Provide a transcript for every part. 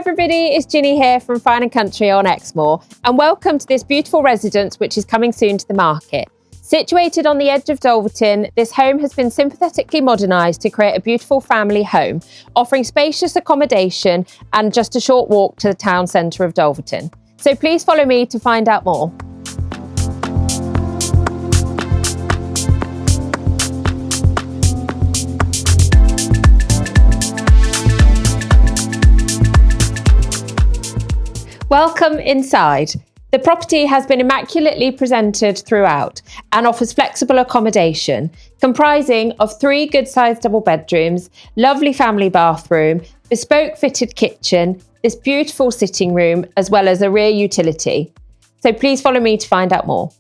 everybody, it's Ginny here from Fine and Country on Exmoor, and welcome to this beautiful residence which is coming soon to the market. Situated on the edge of Dulverton, this home has been sympathetically modernised to create a beautiful family home, offering spacious accommodation and just a short walk to the town centre of Dulverton. So please follow me to find out more. Welcome inside. The property has been immaculately presented throughout and offers flexible accommodation, comprising of 3 good-sized double bedrooms, lovely family bathroom, bespoke fitted kitchen, this beautiful sitting room, as well as a rear utility. So please follow me to find out more.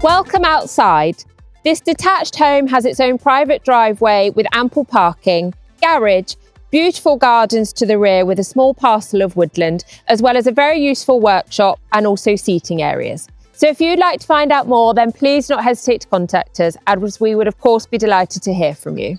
Welcome outside. This detached home has its own private driveway with ample parking, garage, beautiful gardens to the rear with a small parcel of woodland, as well as a very useful workshop and also seating areas. So if you'd like to find out more, then please do not hesitate to contact us, as we would of course be delighted to hear from you.